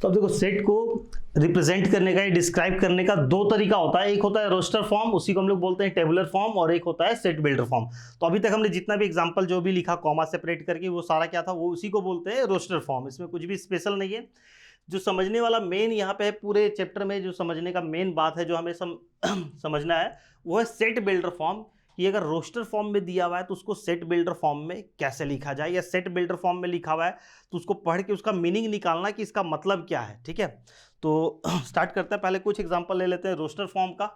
तो अब देखो सेट को रिप्रेजेंट करने का या डिस्क्राइब करने का दो तरीका होता है। एक होता है रोस्टर फॉर्म, उसी को हम लोग बोलते हैं टेबुलर फॉर्म, और एक होता है सेट बिल्डर फॉर्म। तो अभी तक हमने जितना भी एग्जांपल जो भी लिखा कॉमा सेपरेट करके, वो सारा क्या था, वो उसी को बोलते हैं रोस्टर फॉर्म। इसमें कुछ भी स्पेशल नहीं है। जो समझने वाला मेन यहाँ पे है पूरे चैप्टर में, जो समझने का मेन बात है जो हमें समझना है, वो है सेट बिल्डर फॉर्म। कि अगर रोस्टर फॉर्म में दिया हुआ है तो उसको सेट बिल्डर फॉर्म में कैसे लिखा जाए, या सेट बिल्डर फॉर्म में लिखा हुआ है तो उसको पढ़ के उसका मीनिंग निकालना कि इसका मतलब क्या है। ठीक है, तो स्टार्ट करते हैं। पहले कुछ एग्जांपल ले लेते हैं रोस्टर फॉर्म का।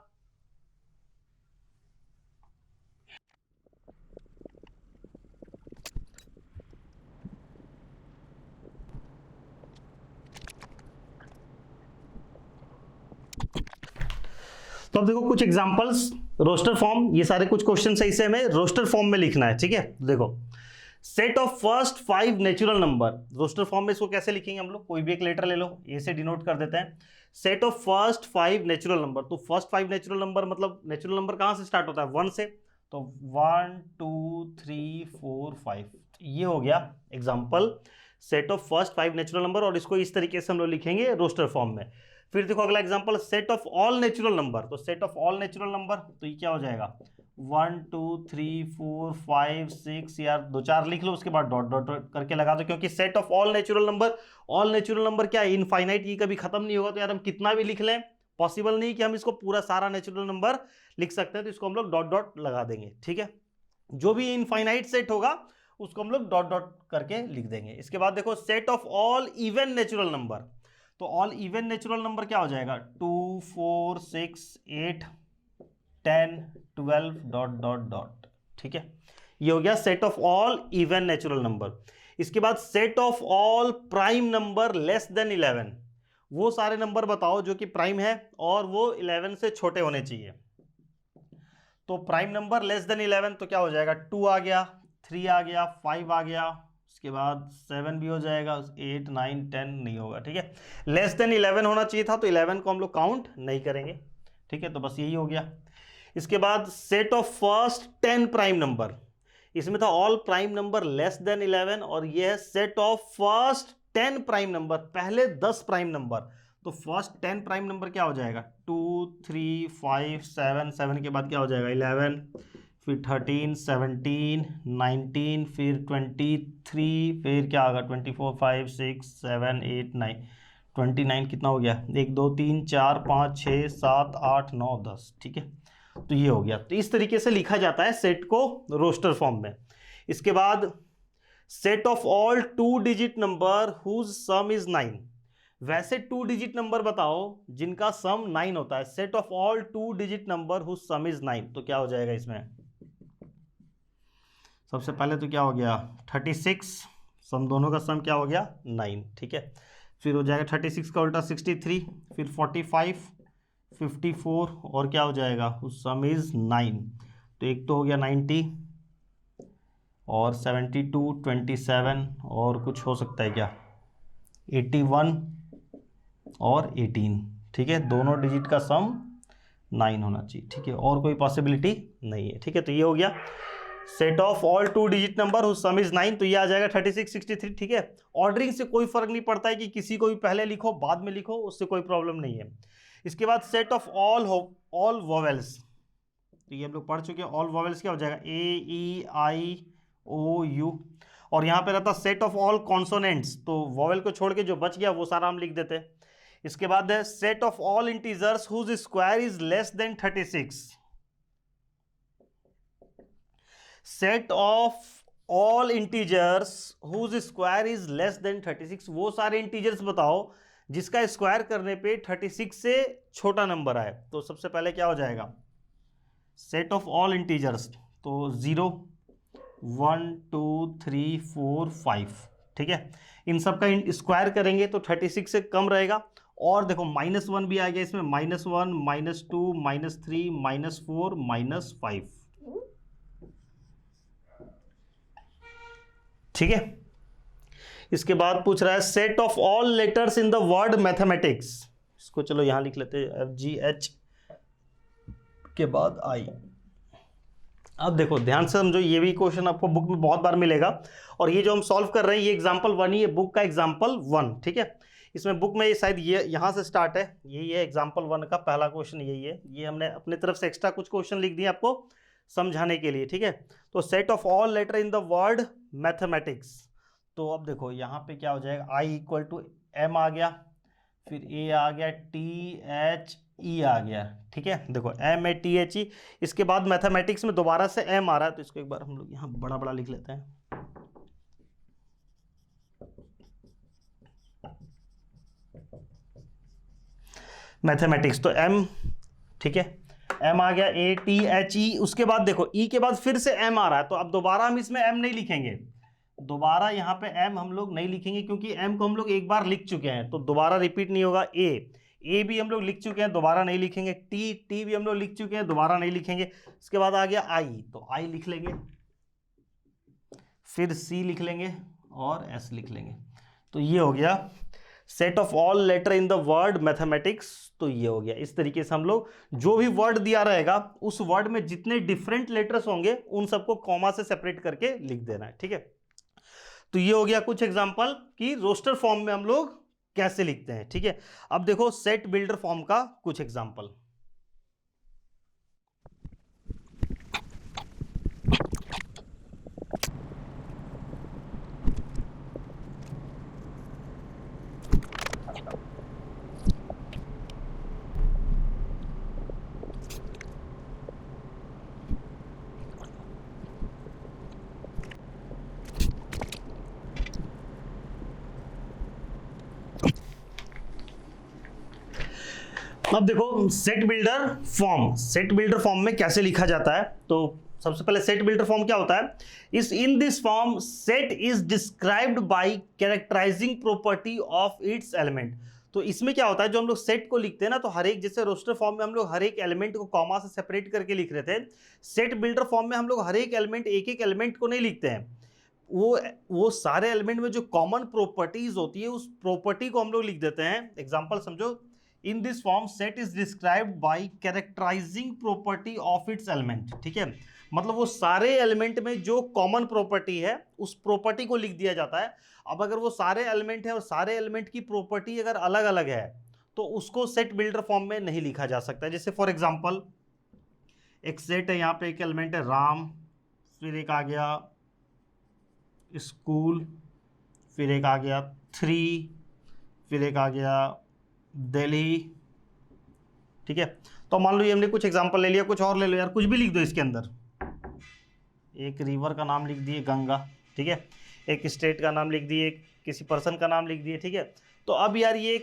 तो अब देखो कुछ एग्जांपल्स रोस्टर फॉर्म, ये सारे कुछ क्वेश्चन है, इसे हमें रोस्टर फॉर्म में लिखना है। ठीक है, देखो set of first 5 natural number. Roster form में इसको कैसे लिखेंगे हम लोग, कोई भी एक लेटर ले लो, ए से डिनोट कर देते हैं। Set of first 5 natural number, तो फर्स्ट 5 नेचुरल नंबर मतलब नेचुरल नंबर कहां से स्टार्ट होता है, 1 से। तो 1 2 3 4 5, ये हो गया example set of first 5 natural number, और इसको इस तरीके से हम लोग लिखेंगे रोस्टर फॉर्म में। फिर देखो अगला example set of all natural number. तो set of all natural number, तो ये क्या हो जाएगा, 1 2 3 4 5 6, यार 2 4 लिख लो, उसके बाद डॉट डॉट करके लगा दो, क्योंकि set of all natural number, all natural number क्या है, इनफाइनाइट, ये कभी खत्म नहीं होगा। तो यार हम कितना भी लिख लें, पॉसिबल नहीं कि हम इसको पूरा सारा नेचुरल नंबर लिख सकते हैं, तो इसको हम लोग डॉट डॉट लगा देंगे। ठीक है, जो भी इनफाइनाइट सेट होगा उसको हम लोग डॉट डॉट करके लिख देंगे। इसके बाद देखो set of all even natural number. तो ऑल इवन नेचुरल नंबर क्या हो जाएगा, 2 4 6 8 10 12 डॉट डॉट डॉट। ठीक है, ये हो गया set of all even natural number. इसके बाद set of all prime number less then 11। वो सारे नंबर बताओ जो कि प्राइम है और वो 11 से छोटे होने चाहिए। तो प्राइम नंबर लेस देन 11 तो क्या हो जाएगा, 2 आ गया, 3 आ गया, 5 आ गया, उसके बाद 7 भी हो जाएगा, 8 9 10 नहीं होगा। ठीक है, लेस देन 11 होना चाहिए था, तो 11 को हम लोग काउंट नहीं करेंगे। ठीक है, तो बस यही हो गया। इसके बाद set of first 10 prime number, इसमें था all prime number less then 11, और ये है set of first 10 prime number, पहले 10 प्राइम नंबर। तो फर्स्ट 10 प्राइम नंबर क्या हो जाएगा, 2 3 5 7, 7 के बाद क्या हो जाएगा 11, फिर 13 17 19, फिर 23, फिर क्या होगा 24 5 6 7 8 9, 29 कितना हो गया, 1 2 3 4 5 6 7 8 9 10। ठीक है, तो ये हो गया। तो इस तरीके से लिखा जाता है सेट को रोस्टर फॉर्म में। इसके बाद set of all 2 digit number whose sum is 9। वैसे 2 डिजिट नंबर बताओ जिनका सम 9 होता है। Set of all 2 digit number whose sum is 9, तो क्या हो जाएगा इसमें, सबसे पहले तो क्या हो गया 36, सम दोनों का सम क्या हो गया 9। ठीक है, फिर हो जाएगा 36 का उल्टा 63, फिर 45 54, और क्या हो जाएगा उस सम इज 9। तो एक तो हो गया 90, और 72 27, और कुछ हो सकता है क्या 81 और 18। ठीक है, दोनों डिजिट का सम 9 होना चाहिए। ठीक है, और कोई पॉसिबिलिटी नहीं है। ठीक है, तो ये हो गया set of all 2 digit number whose sum is 9, तो ये आ जाएगा 36 63। ठीक है, ऑर्डरिंग से कोई फर्क नहीं पड़ता है कि किसी को भी पहले लिखो बाद में लिखो, उससे कोई प्रॉब्लम नहीं है। इसके बाद सेट ऑफ ऑल वोवेल्स, तो ये हम लोग पढ़ चुके हैं। ऑल वोवेल्स क्या हो जाएगा, ए ई आई ओ यू, और यहाँ पे रहता सेट ऑफ ऑल कॉन्सोनेंट्स, तो वोवेल को छोड़ के जो बच गया वो सारा हम लिख देते हैं। इसके बाद है set of all integers whose square is less than 36। Set of all integers whose square is less than 36, वो सारे इंटीजर्स बताओ जिसका स्क्वायर करने पे 36 से छोटा नंबर आए। तो सबसे पहले क्या हो जाएगा सेट ऑफ ऑल इंटीजर्स, तो 0 1 2 3 4 5। ठीक है, इन सब का स्क्वायर करेंगे तो 36 से कम रहेगा। और देखो -1 भी आ गया इसमें, -1 -2 -3 -4 -5। ठीक है, इसके बाद पूछ रहा है set of all letters in the word mathematics. इसको चलो यहां लिख लेते हैं, FGH के बाद I। अब देखो ध्यान से समझो, ये भी क्वेश्चन आपको बुक में बहुत बार मिलेगा, और ये जो हम सॉल्व कर रहे हैं ये एग्जांपल 1 ही है, बुक का एग्जांपल 1। ठीक है, इसमें बुक में ये शायद ये यहाँ से स्टार्ट है, यही है एग्जाम्पल 1 का पहला क्वेश्चन यही है। ये हमने अपने तरफ से एक्स्ट्रा कुछ क्वेश्चन लिख दिए आपको समझाने के लिए, ठीक है। तो set of all letter in the word mathematics, तो अब देखो यहाँ पे क्या हो जाएगा, आई इक्वल टू एम आ गया, फिर ए आ गया, टी एच ई आ गया, ठीक है। देखो M A T H E, इसके बाद मैथमेटिक्स में दोबारा से एम आ रहा है, तो इसको एक बार हम लोग यहाँ बड़ा बड़ा लिख लेते हैं। मैथमेटिक्स तो एम, ठीक है, एम आ गया, ए टी एच ई, उसके बाद देखो ई के बाद फिर से एम आ रहा है, तो अब दोबारा हम इसमें एम नहीं लिखेंगे, दोबारा यहाँ पे एम हम लोग नहीं लिखेंगे, क्योंकि एम को हम लोग एक बार लिख चुके हैं तो दोबारा रिपीट नहीं होगा। ए भी हम लोग लिख चुके हैं, दोबारा नहीं लिखेंगे। टी भी हम लोग लिख चुके हैं, दोबारा नहीं लिखेंगे। इसके बाद आ गया आई, तो आई लिख लेंगे, फिर सी लिख लेंगे और एस लिख लेंगे। तो ये हो गया set of all letter in the word mathematics. तो ये हो गया, इस तरीके से हम लोग जो भी वर्ड दिया रहेगा उस वर्ड में जितने डिफरेंट लेटर्स होंगे उन सबको कॉमा से सेपरेट करके लिख देना है, ठीक है। तो ये हो गया कुछ एग्जांपल कि रोस्टर फॉर्म में हम लोग कैसे लिखते हैं, ठीक है। अब देखो सेट बिल्डर फॉर्म का कुछ एग्जांपल। अब देखो set builder form, set builder form में कैसे लिखा जाता है। तो सबसे पहले सेट बिल्डर फॉर्म क्या होता है, इस in this form set is described bye characterising property of its element. तो इसमें क्या होता है, जो हम लोग सेट को लिखते हैं ना, तो हर एक, जैसे रोस्टर फॉर्म में हम लोग हर एक एलिमेंट को कॉमा से सेपरेट करके लिख रहे थे, सेट बिल्डर फॉर्म में हम लोग हर एक एलिमेंट, एक एक एलिमेंट को नहीं लिखते हैं, वो सारे एलिमेंट में जो कॉमन प्रॉपर्टीज होती है उस प्रॉपर्टी को हम लोग लिख देते हैं। एग्जांपल समझो, in this form set is described bye characterising property of its element, ठीक है। मतलब वो सारे एलिमेंट में जो कॉमन प्रॉपर्टी है उस प्रॉपर्टी को लिख दिया जाता है। अब अगर वो सारे एलिमेंट है और सारे एलिमेंट की प्रॉपर्टी अगर अलग अलग है तो उसको सेट बिल्डर फॉर्म में नहीं लिखा जा सकता। जैसे फॉर एग्जांपल एक सेट है, यहाँ पे एक एलिमेंट है राम, फिर एक आ गया स्कूल, फिर एक आ गया 3, फिर एक आ गया दिल्ली, ठीक है। तो मान लो ये हमने कुछ एग्जांपल ले लिया, कुछ और ले लो यार, कुछ भी लिख दो इसके अंदर। एक रिवर का नाम लिख दिए गंगा, ठीक है, एक स्टेट का नाम लिख दिए, किसी पर्सन का नाम लिख दिए, ठीक है। तो अब यार ये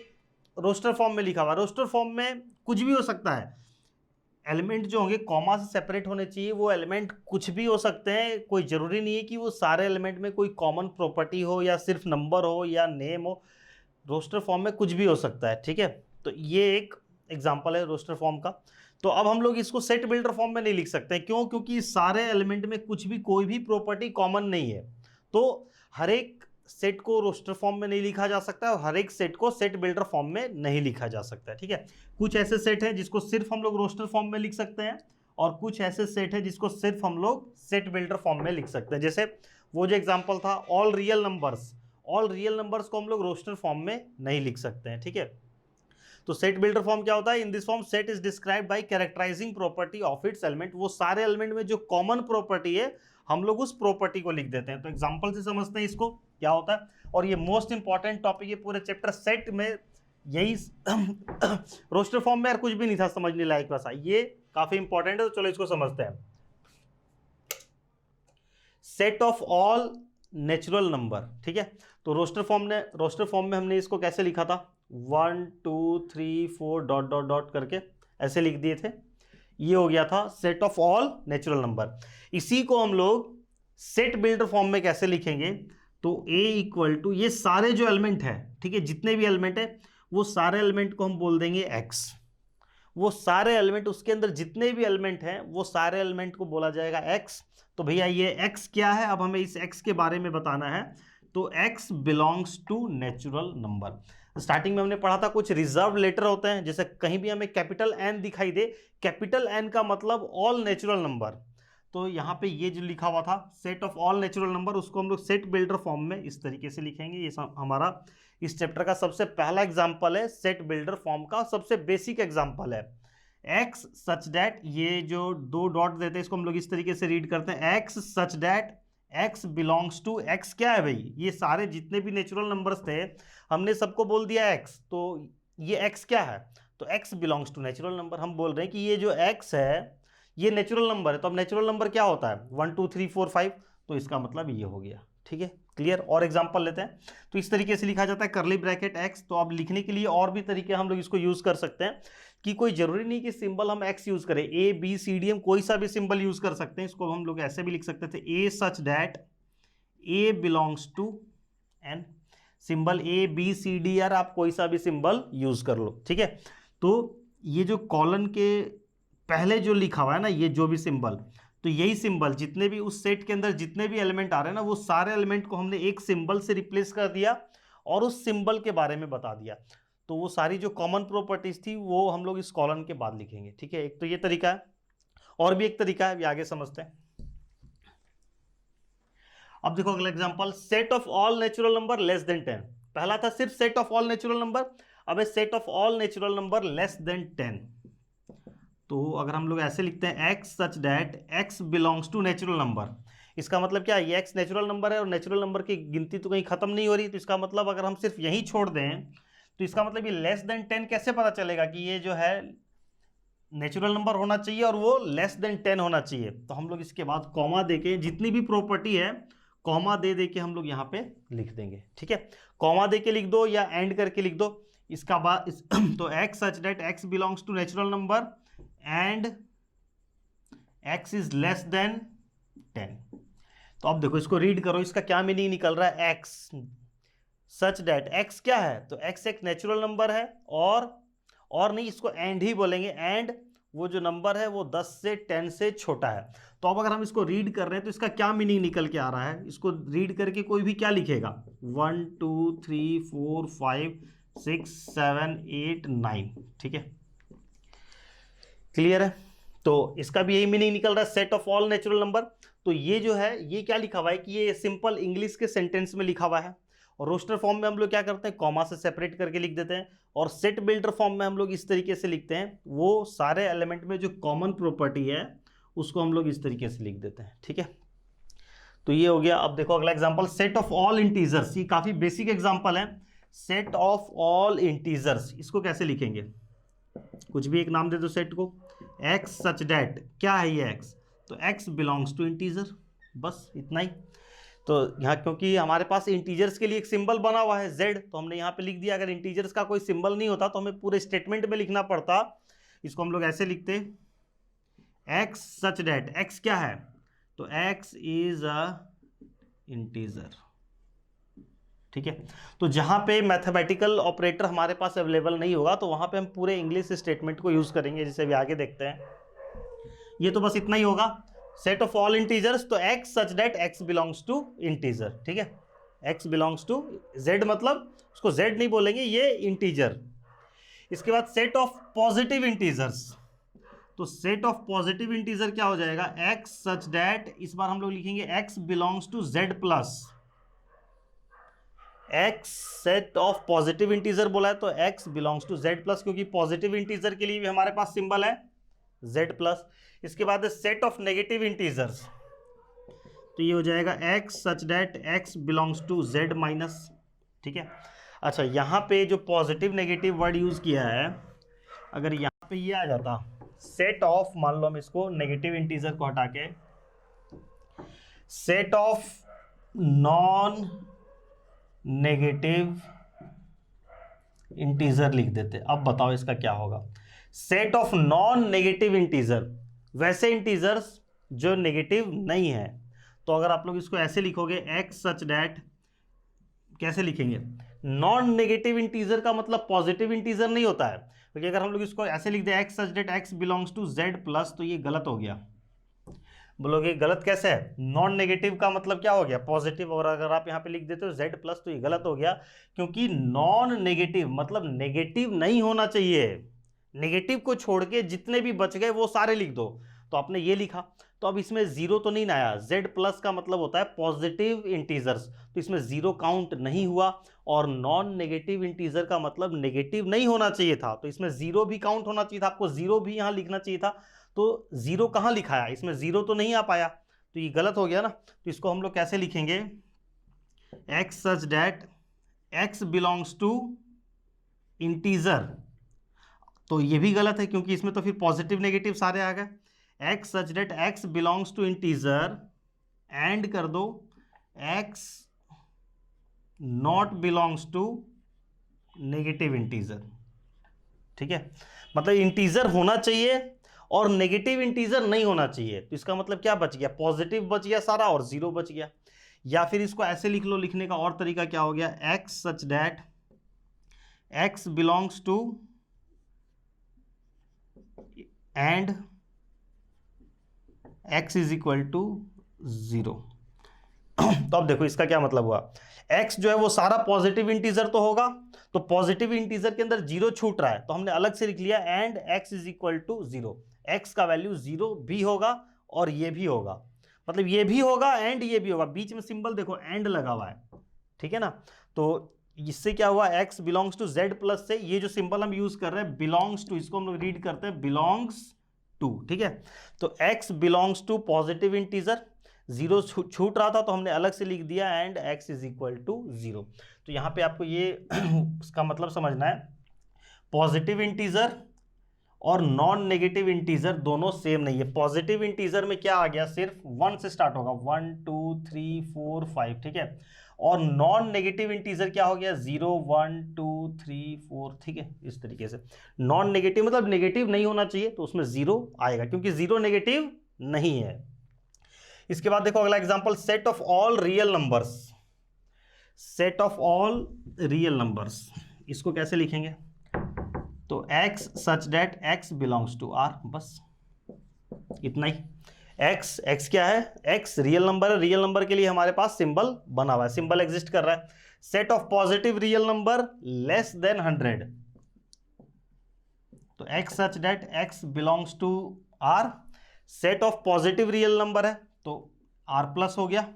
रोस्टर फॉर्म में लिखा हुआ, रोस्टर फॉर्म में कुछ भी हो सकता है, एलिमेंट जो होंगे कॉमा से सेपरेट होने चाहिए, वो एलिमेंट कुछ भी हो सकते हैं, कोई ज़रूरी नहीं है कि वो सारे एलिमेंट में कोई कॉमन प्रॉपर्टी हो या सिर्फ नंबर हो या नेम हो, रोस्टर फॉर्म में कुछ भी हो सकता है, ठीक है। तो ये एक एग्जांपल है रोस्टर फॉर्म का। तो अब हम लोग इसको सेट बिल्डर फॉर्म में नहीं लिख सकते, क्यों? क्योंकि सारे एलिमेंट में कुछ भी, कोई भी प्रॉपर्टी कॉमन नहीं है, तो हर एक सेट को रोस्टर फॉर्म में नहीं लिखा जा सकता और हर एक सेट को सेट बिल्डर फॉर्म में नहीं लिखा जा सकता है, ठीक है। कुछ ऐसे सेट हैं जिसको सिर्फ हम लोग रोस्टर फॉर्म में लिख सकते हैं और कुछ ऐसे सेट है जिसको सिर्फ हम लोग सेट बिल्डर फॉर्म में लिख सकते हैं। जैसे वो जो एग्जांपल था all real numbers, all real numbers को हम लोग रोस्टर फॉर्म में नहीं लिख सकते हैं, ठीक है। तो सेट बिल्डर फॉर्म क्या होता है, in this form set is described bye characterising property of its element. वो सारे एलिमेंट में जो कॉमन प्रॉपर्टी है हम लोग उस प्रॉपर्टी को लिख देते हैं। तो एग्जांपल से समझते हैं इसको क्या होता है, और ये मोस्ट इंपॉर्टेंट टॉपिक है पूरे चैप्टर सेट में, यही रोस्टर फॉर्म में यार कुछ भी नहीं था समझने लायक, वैसा ये काफी इंपॉर्टेंट है। तो चलो इसको समझते हैं। Set of all natural number, ठीक है। तो रोस्टर फॉर्म में हमने इसको कैसे लिखा था, 1 2 3 4 डॉट डॉट डॉट करके ऐसे लिख दिए थे। ये हो गया था set of all natural number. इसी को हम लोग सेट बिल्डर फॉर्म में कैसे लिखेंगे, तो ए इक्वल टू ये सारे जो एलिमेंट है, ठीक है, जितने भी एलिमेंट है वो सारे एलिमेंट को हम बोल देंगे एक्स। वो सारे एलिमेंट, उसके अंदर जितने भी एलिमेंट हैं वो सारे एलिमेंट को बोला जाएगा एक्स। तो भैया ये एक्स क्या है, अब हमें इस एक्स के बारे में बताना है। तो x belongs to natural number. Starting में हमने पढ़ा था कुछ रिजर्व लेटर होते हैं, जैसे कहीं भी हमें कैपिटल एन दिखाई दे, कैपिटल एन का मतलब ऑल नेचुरल नंबर। तो यहाँ पे ये जो लिखा हुआ था set of all natural number, उसको हम लोग सेट बिल्डर फॉर्म में इस तरीके से लिखेंगे। ये हमारा इस चैप्टर का सबसे पहला एग्जाम्पल है, सेट बिल्डर फॉर्म का सबसे बेसिक एग्जाम्पल है। एक्स सच दैट, ये जो दो डॉट देते हैं इसको हम लोग इस तरीके से रीड करते हैं, x such that x belongs to, x क्या है भाई, ये सारे जितने भी नेचुरल नंबर्स थे हमने सबको बोल दिया एक्स, तो ये एक्स क्या है, तो x belongs to natural number. हम बोल रहे हैं कि ये जो एक्स है ये नेचुरल नंबर है, तो अब नेचुरल नंबर क्या होता है 1 2 3 4 5, तो इसका मतलब ये हो गया। ठीक है, क्लियर। और एग्जांपल लेते हैं, तो इस तरीके से लिखा जाता है करली ब्रैकेट एक्स। तो अब लिखने के लिए और भी तरीके हम लोग इसको यूज कर सकते हैं, कि कोई जरूरी नहीं कि सिंबल हम एक्स यूज करें, ए बी सी डी हम कोई सा भी सिंबल यूज कर सकते हैं। इसको हम लोग ऐसे भी लिख सकते थे, A such that A belongs to N, symbol A B C D are आप कोई सा भी सिंबल यूज कर लो। ठीक है, तो ये जो कॉलन के पहले जो लिखा हुआ है ना, ये जो भी सिंबल, तो यही सिंबल जितने भी उस सेट के अंदर जितने भी एलिमेंट आ रहे हैं ना, वो सारे एलिमेंट को हमने एक सिंबल से रिप्लेस कर दिया और उस सिंबल के बारे में बता दिया। तो वो सारी जो कॉमन प्रॉपर्टीज थी वो हम लोग इस कॉलन के बाद लिखेंगे। ठीक है, एक तो ये तरीका है, और भी एक तरीका है, ये आगे समझते हैं। अब देखो अगला example, set of all natural number less than 10। पहला था सिर्फ set of all natural number, अब set of all natural number less than 10। तो अगर हम लोग ऐसे लिखते हैं x such that x belongs to natural number, इसका मतलब क्या है, ये एक्स नेचुरल नंबर है और नेचुरल नंबर की गिनती तो कहीं खत्म नहीं हो रही, तो इसका मतलब अगर हम सिर्फ यही छोड़ दें तो इसका मतलब ये लेस देन 10 कैसे पता चलेगा कि ये जो है नेचुरल नंबर होना चाहिए और वो लेस देन 10 होना चाहिए। तो हम लोग इसके बाद कॉमा देके जितनी भी प्रॉपर्टी है कॉमा दे के हम लोग यहाँ पे लिख देंगे। ठीक है, कॉमा दे के लिख दो या एंड करके लिख दो। इसका बाद तो x such that x belongs to natural number and x is less than 10। तो अब देखो इसको रीड करो, इसका क्या मीनिंग निकल रहा है, x सच दैट x क्या है, तो x एक नेचुरल नंबर है और नहीं, इसको एंड ही बोलेंगे, एंड वो जो नंबर है वो 10 से 10 से छोटा है। तो अब अगर हम इसको रीड कर रहे हैं तो इसका क्या मीनिंग निकल के आ रहा है, इसको रीड करके कोई भी क्या लिखेगा, 1 2 3 4 5 6 7 8 9। ठीक है, क्लियर है। तो इसका भी यही मीनिंग निकल रहा है, set of all natural number. तो ये जो है ये क्या लिखा हुआ है कि ये सिंपल इंग्लिश के सेंटेंस में लिखा हुआ है, और रोस्टर फॉर्म में हम लोग क्या करते हैं, कॉमा से सेपरेट करके लिख देते हैं, और सेट बिल्डर फॉर्म में हम लोग इस तरीके से लिखते हैं, वो सारे एलिमेंट में जो कॉमन प्रॉपर्टी है उसको हम लोग इस तरीके से लिख देते हैं। ठीक है, तो ये हो गया। अब देखो अगला example, set of all integers. ये काफी बेसिक एग्जाम्पल है, सेट ऑफ ऑल इंटीजर्स, इसको कैसे लिखेंगे, कुछ भी एक नाम दे दो सेट को, x सच दैट क्या है ये x, तो x बिलोंग्स टू इंटीजर, बस इतना ही। तो यहाँ क्योंकि हमारे पास इंटीजर्स के लिए एक सिंबल बना हुआ है z, तो हमने यहाँ पे लिख दिया। अगर इंटीजर्स का कोई सिंबल नहीं होता तो हमें पूरे स्टेटमेंट में लिखना पड़ता, इसको हम लोग ऐसे लिखते x सच दैट x क्या है, तो x इज अ इंटीजर। ठीक है, तो जहां पे मैथमेटिकल ऑपरेटर हमारे पास अवेलेबल नहीं होगा तो वहां पे हम पूरे इंग्लिश स्टेटमेंट को यूज करेंगे, जिसे अभी आगे देखते हैं। ये तो बस इतना ही होगा, सेट ऑफ ऑल इंटीजर्स, तो x such that x belongs to integer. ठीक है, x बिलोंग्स टू z, मतलब उसको z नहीं बोलेंगे, ये इंटीजर। इसके बाद सेट ऑफ पॉजिटिव इंटीजर्स, तो सेट ऑफ पॉजिटिव इंटीजर क्या हो जाएगा, x सच दैट, इस बार हम लोग लिखेंगे x belongs to z plus, x set of positive integer बोला है तो x belongs to z plus, क्योंकि पॉजिटिव इंटीजर के लिए भी हमारे पास सिंबल है z प्लस। इसके बाद सेट ऑफ नेगेटिव इंटीजर्स, तो ये हो जाएगा x such that x belongs to z minus. ठीक है, अच्छा यहाँ पे जो पॉजिटिव नेगेटिव वर्ड यूज किया है, अगर यहाँ पे ये आ जाता सेट ऑफ, मान लो हम इसको नेगेटिव इंटीजर को हटा के set of non negative integer लिख देते। अब बताओ इसका क्या होगा, set of non negative integer, वैसे इंटीजर्स जो नेगेटिव नहीं है। तो अगर आप लोग इसको ऐसे लिखोगे x सच दैट, कैसे लिखेंगे, नॉन नेगेटिव इंटीजर का मतलब पॉजिटिव इंटीजर नहीं होता है, क्योंकि अगर हम लोग इसको ऐसे लिख दे x such that x belongs to z plus, तो ये गलत हो गया। बोलोगे गलत कैसे है, नॉन नेगेटिव का मतलब क्या हो गया, पॉजिटिव, और अगर आप यहाँ पे लिख देते हो z प्लस तो ये गलत हो गया, क्योंकि नॉन नेगेटिव मतलब नेगेटिव नहीं होना चाहिए, नेगेटिव को छोड़ के जितने भी बच गए वो सारे लिख दो। तो आपने ये लिखा, तो तो अब इसमें जीरो तो नहीं ना आया, जेड प्लस का मतलब होता है पॉजिटिव इंटीजर्स, तो इसमें जीरो काउंट नहीं हुआ, और नॉन नेगेटिव इंटीजर का मतलब नेगेटिव नहीं होना चाहिए था, तो इसमें जीरो भी काउंट होना चाहिए था, आपको जीरो भी यहां लिखना चाहिए था, तो जीरो कहां लिखा है, इसमें जीरो तो नहीं आ पाया, तो ये गलत हो गया ना। तो इसको हम लोग कैसे लिखेंगे, x such that x belongs to integer, तो ये भी गलत है क्योंकि इसमें तो फिर पॉजिटिव नेगेटिव सारे आ गए, x such that x belongs to integer and कर दो x not belongs to negative integer, ठीक है, मतलब इंटीजर होना चाहिए और नेगेटिव इंटीजर नहीं होना चाहिए, तो इसका मतलब क्या बच गया, पॉजिटिव बच गया सारा और जीरो बच गया। या फिर इसको ऐसे लिख लो, लिखने का और तरीका क्या हो गया, x such that x belongs to and x is equal to 0। तो अब देखो इसका क्या मतलब हुआ, x जो है वो सारा पॉजिटिव इंटीजर तो होगा, तो पॉजिटिव इंटीजर के अंदर जीरो छूट रहा है, तो हमने अलग से लिख लिया and x is equal to 0, x का वैल्यू 0 भी होगा और ये भी होगा, मतलब ये भी होगा एंड ये भी होगा, बीच में सिंबल देखो एंड लगा हुआ है, ठीक है ना। तो इससे क्या हुआ, x belongs to z plus से ये जो सिंबल हम यूज कर रहे हैं बिलोंग्स टू, इसको हम लोग रीड करते हैं बिलोंग्स टू, ठीक है, तो x belongs to positive integer, zero छूट रहा था तो हमने अलग से लिख दिया and x is equal to 0। तो यहां पे आपको ये इसका मतलब समझना है, पॉजिटिव इंटीजर और नॉन नेगेटिव इंटीजर दोनों सेम नहीं है, पॉजिटिव इंटीजर में क्या आ गया, सिर्फ 1 से स्टार्ट होगा, 1 2 3 4 5, ठीक है, और नॉन नेगेटिव इंटीजर क्या हो गया, 0 1 2 3 4, ठीक है, इस तरीके से। नॉन नेगेटिव मतलब नेगेटिव नहीं होना चाहिए, तो उसमें जीरो आएगा क्योंकि जीरो नेगेटिव नहीं है। इसके बाद देखो अगला example, set of all real numbers, set of all real numbers, इसको कैसे लिखेंगे, तो x such that x belongs to r, बस इतना ही। x क्या है, x रियल नंबर है, रियल नंबर के लिए हमारे पास सिंबल बना हुआ है, सिंबल एग्जिस्ट कर रहा है। Set of positive real number less than 100, तो x such that x belongs to r, set of positive real number है तो r प्लस हो गया,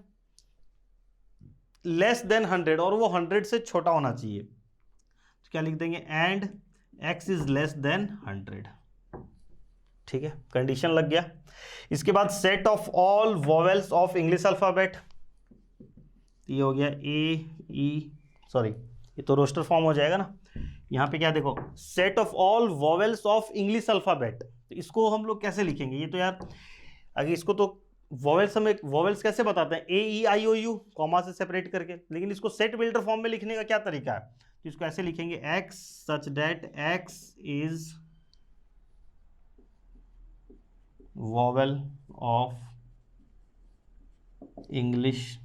लेस देन 100 और वो 100 से छोटा होना चाहिए, तो क्या लिख देंगे, and x is less than 100, ठीक है, कंडीशन लग गया। इसके बाद set of all vowels of English alphabet, ये हो गया ये तो रोस्टर फॉर्म हो जाएगा ना, यहां पे क्या देखो, set of all vowels of English alphabet, तो इसको हम लोग कैसे लिखेंगे, ये तो यार अगर इसको तो वोवेल्स हमें वोवेल्स कैसे बताते हैं, AEIOU कॉमा से सेपरेट करके, लेकिन इसको सेट बिल्डर फॉर्म में लिखने का क्या तरीका है, तो इसको ऐसे लिखेंगे, x such that x is vowel of English,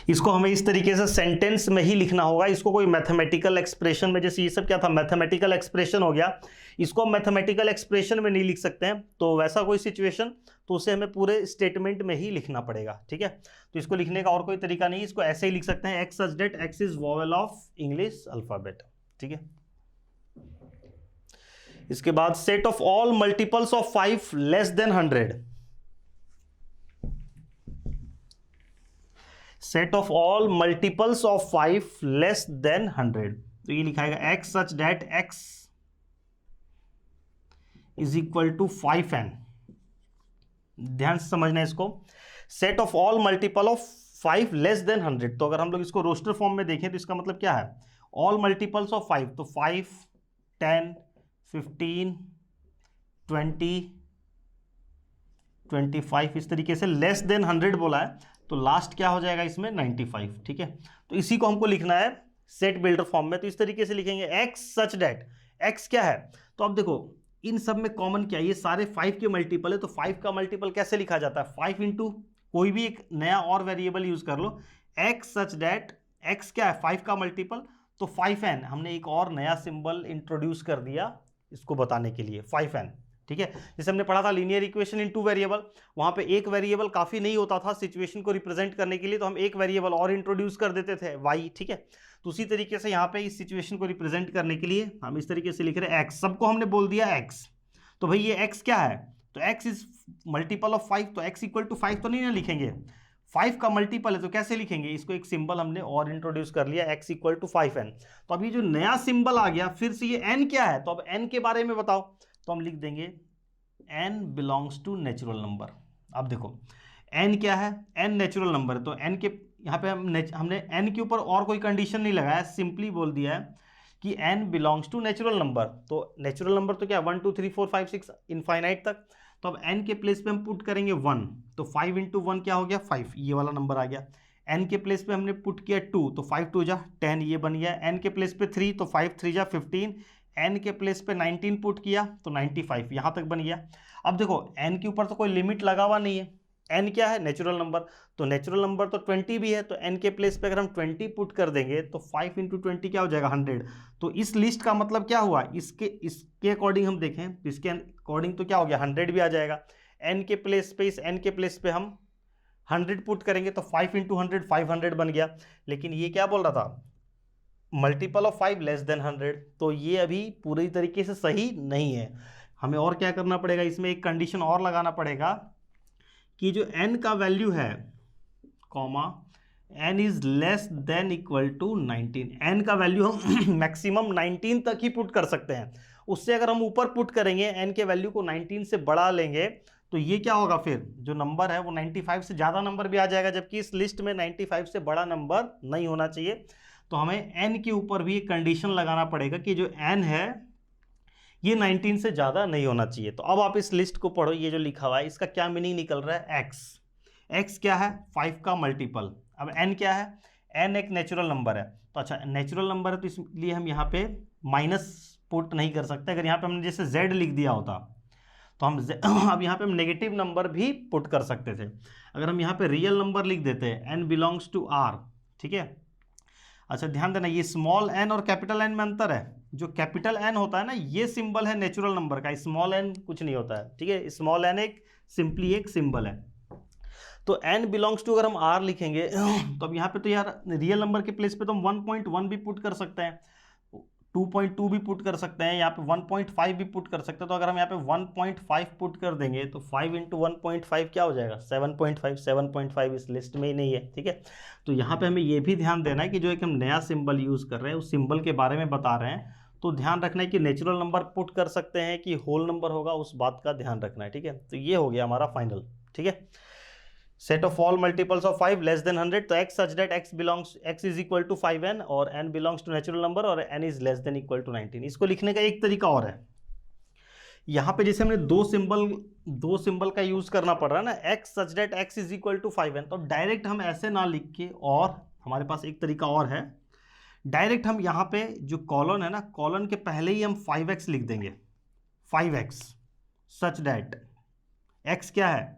इसको हमें इस तरीके से सेंटेंस में ही लिखना होगा, इसको कोई मैथमेटिकल एक्सप्रेशन में, जैसे ये सब क्या था मैथमेटिकल एक्सप्रेशन हो गया, इसको हम मैथमेटिकल एक्सप्रेशन में नहीं लिख सकते हैं, तो वैसा कोई सिचुएशन तो उसे हमें पूरे स्टेटमेंट में ही लिखना पड़ेगा, ठीक है, तो इसको लिखने का और कोई तरीका नहीं, इसको ऐसे ही लिख सकते हैं, x such that x is vowel of English alphabet, ठीक है। इसके बाद set of all multiples of 5 less than 100, set of all multiples of 5 less than 100, तो ये लिखाएगा x such that x is equal to 5n, ध्यान से समझना इसको, set of all multiple of 5 less than 100, तो अगर हम लोग इसको रोस्टर फॉर्म में देखें तो इसका मतलब क्या है, ऑल मल्टीपल्स ऑफ 5, तो 5 10 15 20 25 इस तरीके से, लेस देन 100 बोला है तो लास्ट क्या हो जाएगा इसमें 95, ठीक है, तो इसी को हमको लिखना है सेट बिल्डर फॉर्म में, तो इस तरीके से लिखेंगे x सच डेट x क्या है, तो अब देखो इन सब में कॉमन क्या है, ये सारे 5 के मल्टीपल है, तो 5 का मल्टीपल कैसे लिखा जाता है, 5 इंटू कोई भी एक नया और वेरिएबल यूज कर लो, x सच डेट x क्या है 5 का मल्टीपल, तो 5n, हमने एक और नया सिंबल इंट्रोड्यूस कर दिया इसको बताने के लिए 5n, ठीक है, जैसे हमने पढ़ा था लीनियर इक्वेशन इन 2 वेरिएबल, वहां पे एक वेरिएबल काफी नहीं होता था सिचुएशन को रिप्रेजेंट करने के लिए, तो हम एक वेरिएबल और इंट्रोड्यूस कर देते थे y, ठीक है, तो उसी तरीके से यहाँ पे इस सिचुएशन को रिप्रेजेंट करने के लिए हम इस तरीके से लिख रहे हैं x, सबको हमने बोल दिया x, तो भाई ये x क्या है, तो x इज मल्टीपल ऑफ 5, तो x इक्वल टू 5 तो नहीं ना लिखेंगे, 5 का मल्टीपल है तो कैसे लिखेंगे, इसको एक सिंबल हमने और इंट्रोड्यूस कर लिया, x इक्वल टू 5n। तो अब ये जो नया सिंबल आ गया फिर से ये n क्या है, तो अब n के बारे में बताओ, तो हम लिख देंगे n belongs to natural number. अब देखो n क्या है, n नेचुरल नंबर है, तो n के यहाँ पे हमने n के ऊपर और कोई कंडीशन नहीं लगाया, सिंपली बोल दिया है कि n belongs to natural number. तो नेचुरल नंबर तो क्या 1 2 3 4 5 6 इनफाइनाइट तक, तो अब n के प्लेस पे हम पुट करेंगे 1, तो 5 इंटू 1 क्या हो गया 5, ये वाला नंबर आ गया। n के प्लेस पे हमने पुट किया 2, तो 5 2 जा 10, ये बन गया। n के प्लेस पे 3, तो 5 3 जा 15, n के प्लेस पे 19 पुट किया तो 95, यहाँ तक बन गया। अब देखो n के ऊपर तो कोई लिमिट लगा हुआ नहीं है, n क्या है नेचुरल नंबर, तो नेचुरल नंबर तो 20 भी है, तो n के प्लेस पे अगर हम 20 पुट कर देंगे तो 5 इंटू 20 क्या हो जाएगा 100। तो इस लिस्ट का मतलब क्या हुआ, इसके अकॉर्डिंग हम देखें तो इसके अकॉर्डिंग तो क्या हो गया 100 भी आ जाएगा। n के प्लेस पे, इस n के प्लेस पे हम 100 पुट करेंगे तो 5 इंटू 100 500 बन गया। लेकिन ये क्या बोल रहा था, मल्टीपल ऑफ 5 लेस देन 100, तो ये अभी पूरी तरीके से सही नहीं है। हमें और क्या करना पड़ेगा, इसमें एक कंडीशन और लगाना पड़ेगा कि जो n का वैल्यू है comma n is less than equal to 19, n का वैल्यू हम मैक्सिमम 19 तक ही पुट कर सकते हैं, उससे अगर हम ऊपर पुट करेंगे n के वैल्यू को 19 से बढ़ा लेंगे तो ये क्या होगा, फिर जो नंबर है वो 95 से ज़्यादा नंबर भी आ जाएगा, जबकि इस लिस्ट में 95 से बड़ा नंबर नहीं होना चाहिए। तो हमें n के ऊपर भी एक कंडीशन लगाना पड़ेगा कि जो n है ये 19 से ज़्यादा नहीं होना चाहिए। तो अब आप इस लिस्ट को पढ़ो, ये जो लिखा हुआ है इसका क्या मीनिंग निकल रहा है, x क्या है 5 का मल्टीपल। अब n क्या है, n एक नेचुरल नंबर है, तो अच्छा नेचुरल नंबर है तो इसलिए हम यहाँ पे माइनस पुट नहीं कर सकते। अगर यहाँ पे हमने जैसे z लिख दिया होता तो हम अब यहाँ पे हम नेगेटिव नंबर भी पुट कर सकते थे। अगर हम यहाँ पे रियल नंबर लिख देते हैं n बिलोंग्स टू r, ठीक है। अच्छा ध्यान देना, ये स्मॉल n और कैपिटल n में अंतर है। जो कैपिटल n होता है ना ये सिंबल है नेचुरल नंबर का, स्मॉल n कुछ नहीं होता है, ठीक है। स्मॉल n एक सिंपली एक सिंबल है। तो n बिलोंग्स टू अगर हम r लिखेंगे तो अब यहाँ पे तो यार रियल नंबर के प्लेस पे तो हम 1.1 भी पुट कर सकते हैं, 2.2 भी पुट कर सकते हैं, यहाँ पे 1.5 भी पुट कर सकते हैं। तो अगर हम यहाँ पे 1.5 पुट कर देंगे तो 5 इंटू 1.5 क्या हो जाएगा 7.5, 7.5 इस लिस्ट में ही नहीं है, ठीक है। तो यहाँ पे हमें ये भी ध्यान देना है कि जो एक हम नया सिंबल यूज़ कर रहे हैं उस सिंबल के बारे में बता रहे हैं, तो ध्यान रखना है कि नेचुरल नंबर पुट कर सकते हैं कि होल नंबर होगा, उस बात का ध्यान रखना है, ठीक है। तो ये हो गया हमारा फाइनल, ठीक है। Set of all multiples of 5 less than 100, तो x such that x is equal to 5n और n belongs to natural number और n is less than equal to 19। इसको लिखने का एक तरीका और है, यहाँ पे जैसे हमने दो सिंबल का यूज करना पड़ रहा है ना, x such that x is equal to 5n, तो डायरेक्ट हम ऐसे ना लिख के, और हमारे पास एक तरीका और है, डायरेक्ट हम यहाँ पे जो कॉलन है ना, कॉलन के पहले ही हम 5x लिख देंगे, 5x सच दैट x क्या है,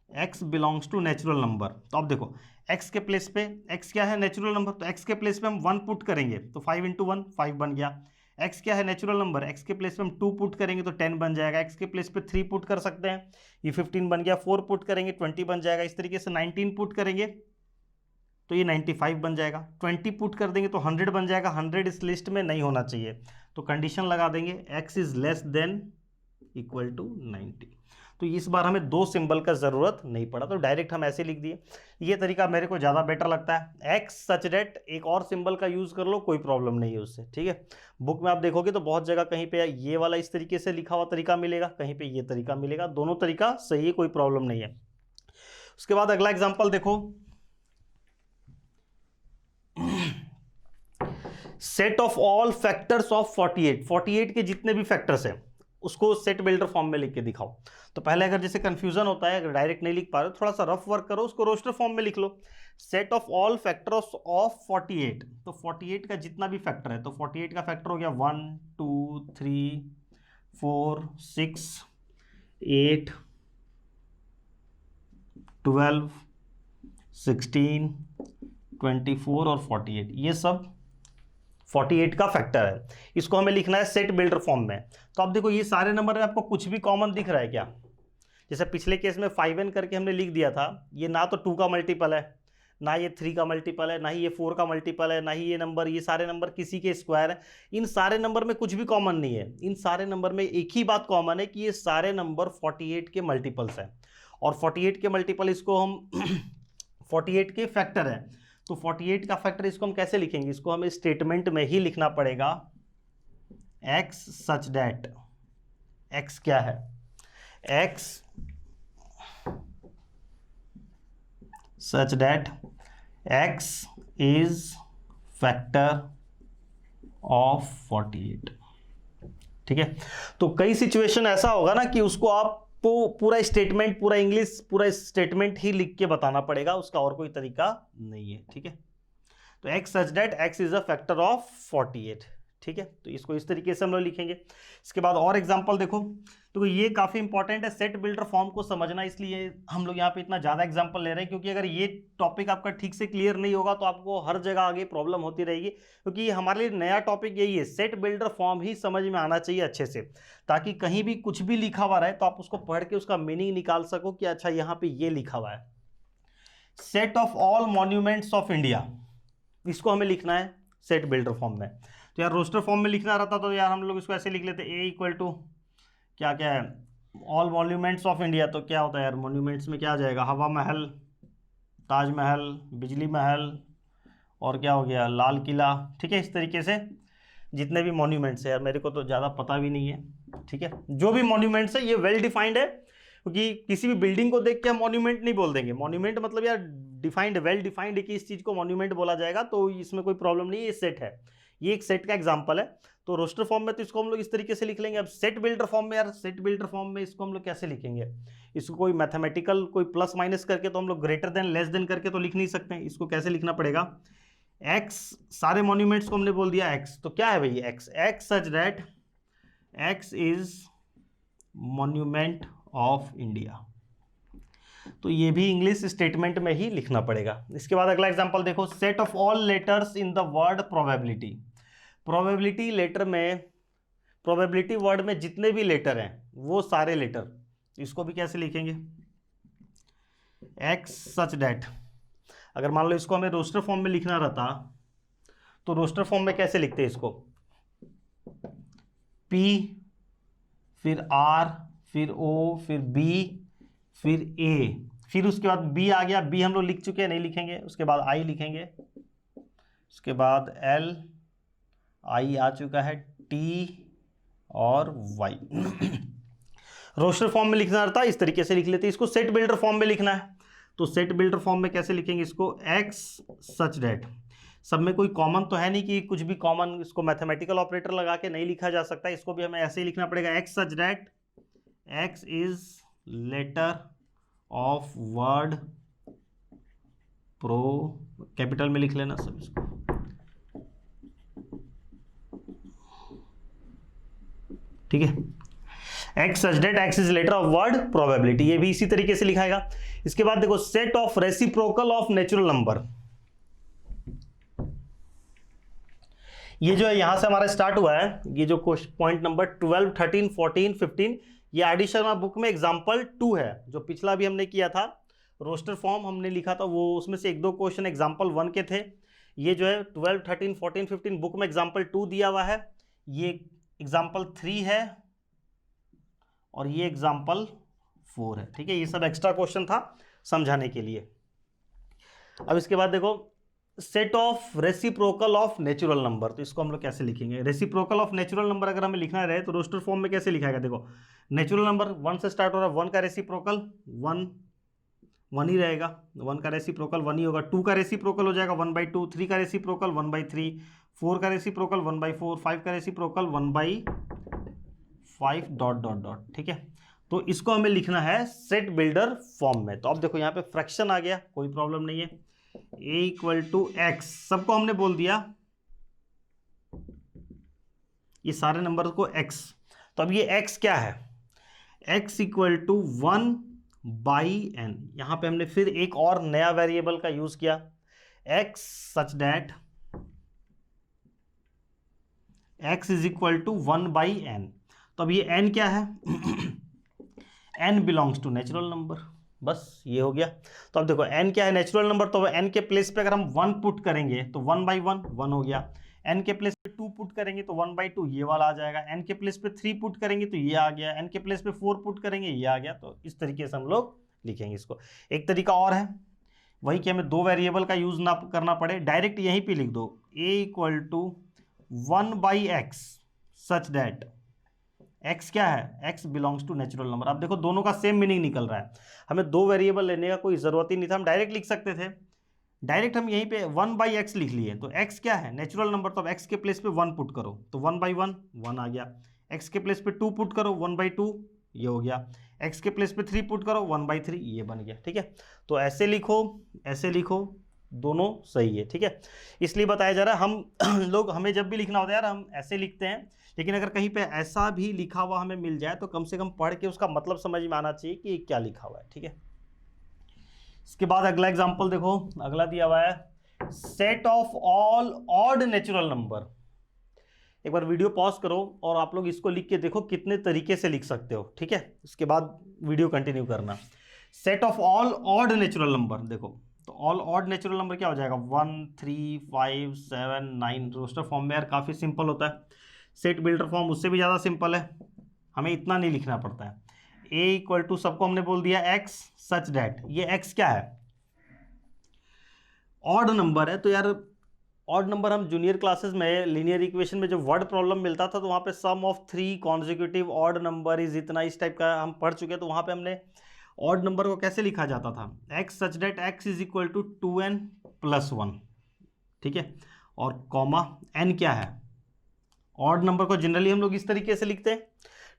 x belongs to natural number. तो अब देखो x के प्लेस पे, x क्या है नेचुरल नंबर, तो x के प्लेस पे हम 1 पुट करेंगे तो 5 इंटू 1 5 बन गया। x क्या है नेचुरल नंबर, x के प्लेस पे हम 2 पुट करेंगे तो 10 बन जाएगा। x के प्लेस पे 3 पुट कर सकते हैं, ये 15 बन गया। 4 पुट करेंगे 20 बन जाएगा। इस तरीके से 19 पुट करेंगे तो ये 95 बन जाएगा। 20 पुट कर देंगे तो 100 बन जाएगा। 100 इस लिस्ट में नहीं होना चाहिए, तो कंडीशन लगा देंगे x is less than equal to 90। तो इस बार हमें दो सिंबल का ज़रूरत नहीं पड़ा, तो डायरेक्ट हम ऐसे लिख दिए। ये तरीका मेरे को ज़्यादा बेटर लगता है। x सच डेट एक और सिंबल का यूज़ कर लो, कोई प्रॉब्लम नहीं है उससे, ठीक है। बुक में आप देखोगे तो बहुत जगह कहीं पे ये वाला इस तरीके से लिखा हुआ तरीका मिलेगा, कहीं पे ये तरीका मिलेगा। दोनों तरीका सही है, कोई प्रॉब्लम नहीं है। उसके बाद अगला एग्जाम्पल देखो, set of all factors of 48 के जितने भी फैक्टर्स हैं उसको सेट बिल्डर फॉर्म में लिख के दिखाओ। तो पहले अगर जैसे कंफ्यूजन होता है, अगर डायरेक्ट नहीं लिख पा रहे हो, थोड़ा सा रफ वर्क करो, उसको रोस्टर फॉर्म में लिख लो। Set of all factors of 48, तो 48 का जितना भी फैक्टर है, तो 48 का फैक्टर हो गया 1 2 3 4 6 8 12 16 24 और 48, ये सब 48 का फैक्टर है। इसको हमें लिखना है सेट बिल्डर फॉर्म में। तो आप देखो ये सारे नंबर में आपको कुछ भी कॉमन दिख रहा है क्या? जैसे पिछले केस में 5n करके हमने लिख दिया था, ये ना तो 2 का मल्टीपल है, ना ये 3 का मल्टीपल है, ना ही ये 4 का मल्टीपल है, ना ही ये नंबर, ये सारे नंबर किसी के स्क्वायर है। इन सारे नंबर में कुछ भी कॉमन नहीं है। इन सारे नंबर में एक ही बात कॉमन है कि ये सारे नंबर 48 के मल्टीपल्स हैं, और 48 के मल्टीपल इसको हम 48 के फैक्टर है। तो 48 का फैक्टर इसको हम कैसे लिखेंगे? इसको हमें स्टेटमेंट में ही लिखना पड़ेगा, x सच दैट, x क्या है? x such that x is factor of 48। ठीक है, तो कई सिचुएशन ऐसा होगा ना कि उसको आपको पूरा स्टेटमेंट, पूरा इंग्लिश, पूरा स्टेटमेंट ही लिख के बताना पड़ेगा, उसका और कोई तरीका नहीं है। ठीक है, तो x such that x is a factor of 48। ठीक है, तो इसको इस तरीके से हम लोग लिखेंगे। इसके बाद और एग्जांपल देखो, तो ये काफ़ी इंपॉर्टेंट है सेट बिल्डर फॉर्म को समझना, इसलिए हम लोग यहाँ पे इतना ज़्यादा एग्जांपल ले रहे हैं, क्योंकि अगर ये टॉपिक आपका ठीक से क्लियर नहीं होगा तो आपको हर जगह आगे प्रॉब्लम होती रहेगी। क्योंकि ये हमारे लिए नया टॉपिक यही है, सेट बिल्डर फॉर्म ही समझ में आना चाहिए अच्छे से, ताकि कहीं भी कुछ भी लिखा हुआ रहे तो आप उसको पढ़ के उसका मीनिंग निकाल सको कि अच्छा यहाँ पे ये लिखा हुआ है। Set of all monuments of India, इसको हमें लिखना है सेट बिल्डर फॉर्म में। तो यार रोस्टर फॉर्म में लिखना रहता तो यार हम लोग इसको ऐसे लिख लेते, ए इक्वल टू क्या क्या है, ऑल मॉन्यूमेंट्स ऑफ इंडिया। तो क्या होता है यार, मॉन्यूमेंट्स में क्या आ जाएगा, हवा महल, ताजमहल, बिजली महल, और क्या हो गया, लाल किला। ठीक है, इस तरीके से जितने भी मॉन्यूमेंट्स है, यार मेरे को तो ज़्यादा पता भी नहीं है। ठीक है, जो भी मॉन्यूमेंट्स है ये वेल डिफाइंड है, क्योंकि किसी भी बिल्डिंग को देख के हम मॉन्यूमेंट नहीं बोल देंगे। मॉन्यूमेंट मतलब यार डिफाइंड, वेल डिफाइंड है कि इस चीज़ को मॉन्यूमेंट बोला जाएगा, तो इसमें कोई प्रॉब्लम नहीं है। ये सेट है, ये एक सेट का एग्जांपल है। तो रोस्टर फॉर्म में तो इसको हम लोग इस तरीके से लिख लेंगे। अब सेट बिल्डर फॉर्म में, यार सेट बिल्डर फॉर्म में इसको हम लोग कैसे लिखेंगे? इसको कोई मैथमेटिकल कोई प्लस माइनस करके तो हम लोग ग्रेटर देन लेस देन करके तो लिख नहीं सकते हैं। इसको कैसे लिखना पड़ेगा? x, सारे मॉन्यूमेंट्स को हमने बोल दिया x, तो क्या है भाई x? x such that x is monument of India. तो ये भी इंग्लिश स्टेटमेंट में ही लिखना पड़ेगा। इसके बाद अगला एग्जांपल देखो, set of all letters in the word probability. Probability letter में, प्रोबेबिलिटी वर्ड में जितने भी लेटर हैं वो सारे लेटर, इसको भी कैसे लिखेंगे? x सच दैट, अगर मान लो इसको हमें रोस्टर फॉर्म में लिखना रहता तो रोस्टर फॉर्म में कैसे लिखते हैं इसको? p, फिर r, फिर o, फिर b, फिर a, फिर उसके बाद b आ गया, b हम लोग लिख चुके हैं, नहीं लिखेंगे। उसके बाद i लिखेंगे, उसके बाद l, i आ चुका है, t और y। रोस्टर फॉर्म में लिखना रहता है, इस तरीके से लिख लेते हैं। इसको सेट बिल्डर फॉर्म में लिखना है, तो सेट बिल्डर फॉर्म में कैसे लिखेंगे इसको? x सच दैट, सब में कोई कॉमन तो है नहीं कि कुछ भी कॉमन, इसको मैथमेटिकल ऑपरेटर लगा के नहीं लिखा जा सकता, इसको भी हमें ऐसे ही लिखना पड़ेगा। x such that x is letter of word pro, capital में लिख लेना सब इसको। ठीक है, x such that x is letter of word probability, ये भी इसी तरीके से लिखाएगा। इसके बाद देखो, set of reciprocal of natural number, ये जो है यहां से हमारा स्टार्ट हुआ है। ये जो पॉइंट नंबर 12, 13, 14, 15, ये आर डी शर्मा बुक में एग्जाम्पल 2 है। जो पिछला भी हमने किया था, रोस्टर फॉर्म हमने लिखा था, वो उसमें से 1-2 क्वेश्चन एग्जाम्पल 1 के थे। ये जो है 12, 13, 14, 15 बुक में एग्जाम्पल 2 दिया हुआ है, ये एग्जाम्पल 3 है, और ये एग्जाम्पल 4 है। ठीक है, ये सब एक्स्ट्रा क्वेश्चन था समझाने के लिए। अब इसके बाद देखो, set of reciprocal of natural number, तो इसको हम लोग कैसे लिखेंगे? रेसिप्रोकल ऑफ नेचुरल नंबर अगर हमें लिखना रहे तो रोस्टर फॉर्म में कैसे लिखाएगा? देखो, नेचुरल नंबर 1 से स्टार्ट हो रहा है, 1 का रेसिप्रोकल 1 ही रहेगा, 1 का रेसिप्रोकल 1 ही होगा। 2 का रेसिप्रोकल हो जाएगा 1/2, 3 का रेसिप्रोकल 1/3, 4 का रेसिप्रोकल 1/4, 5 का रेसिप्रोकल 1/5 डॉट डॉट डॉट। ठीक है, तो इसको हमें लिखना है सेट बिल्डर फॉर्म में। तो अब देखो यहाँ पे फ्रैक्शन आ गया, कोई प्रॉब्लम नहीं है। a इक्वल टू एक्स, सबको हमने बोल दिया, ये सारे नंबर को x। तो अब ये x क्या है? x equal to 1/n। यहां पे हमने फिर एक और नया वेरिएबल का यूज किया, x such that x is equal to 1/n। तो अब ये n क्या है? n belongs to natural number. बस ये हो गया। तो अब देखो n क्या है, नेचुरल नंबर, तो n के प्लेस पे अगर हम 1 पुट करेंगे तो 1/1 1 हो गया। n के प्लेस पे 2 पुट करेंगे तो 1/2 ये वाला आ जाएगा। n के प्लेस पे 3 पुट करेंगे तो ये आ गया। n के प्लेस पे 4 पुट करेंगे ये आ गया। तो इस तरीके से हम लोग लिखेंगे इसको। एक तरीका और है वही कि हमें दो वेरिएबल का यूज ना करना पड़े, डायरेक्ट यहीं पे लिख दो a = 1/x such that x क्या है, x belongs to natural number. अब देखो दोनों का सेम मीनिंग निकल रहा है, हमें दो वेरिएबल लेने का कोई जरूरत ही नहीं था, हम डायरेक्ट लिख सकते थे। डायरेक्ट हम यहीं पे 1/x लिख लिए, तो x क्या है, नेचुरल नंबर, तो अब x के प्लेस पे 1 पुट करो तो 1/1 1 आ गया। x के प्लेस पे 2 पुट करो 1/2 ये हो गया। x के प्लेस पे 3 पुट करो 1/3 ये बन गया। ठीक है, तो ऐसे लिखो दोनों सही है। ठीक है, इसलिए बताया जा रहा है हम लोग, हमें जब भी लिखना होता है यार हम ऐसे लिखते हैं, लेकिन अगर कहीं पे ऐसा भी लिखा हुआ हमें मिल जाए तो कम से कम पढ़ के उसका मतलब समझ में आना चाहिए कि क्या लिखा हुआ है। ठीक है, इसके बाद अगला एग्जांपल देखो, अगला दिया हुआ है set of all odd natural number. एक बार वीडियो पॉज करो और आप लोग इसको लिख के देखो कितने तरीके से लिख सकते हो। ठीक है, इसके बाद वीडियो कंटिन्यू करना। Set of all odd natural number, देखो तो ऑल ऑड नेचुरल नंबर क्या हो जाएगा, 1 3 5 7 9। रोस्टर फॉर्म में यार काफ़ी सिंपल होता है, सेट बिल्डर फॉर्म उससे भी ज़्यादा सिंपल है, हमें इतना नहीं लिखना पड़ता है। a = सबको हमने बोल दिया x सच दैट, ये x क्या है, ऑड नंबर है। तो यार ऑड नंबर हम जूनियर क्लासेस में लीनियर इक्वेशन में जो वर्ड प्रॉब्लम मिलता था तो वहाँ पे sum of 3 consecutive odd number is इतना, इस टाइप का हम पढ़ चुके हैं। तो वहाँ पे हमने ऑड नंबर को कैसे लिखा जाता था, x such that x = 2n + 1। ठीक है, और कॉमा n क्या है, ऑड नंबर को जनरली हम लोग इस तरीके से लिखते हैं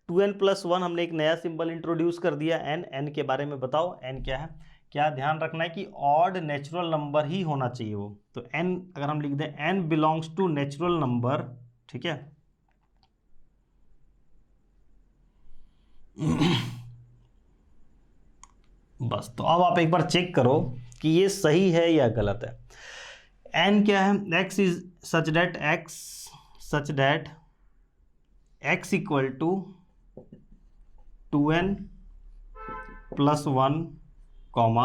2n + 1। हमने एक नया सिंबल इंट्रोड्यूस कर दिया n के बारे में बताओ n क्या है। क्या ध्यान रखना है कि ऑड नेचुरल नंबर ही होना चाहिए वो, तो n अगर हम लिख दें n belongs to natural number. ठीक है, बस तो अब आप एक बार चेक करो कि ये सही है या गलत है। n क्या है, x is such that x = 2n + 1 comma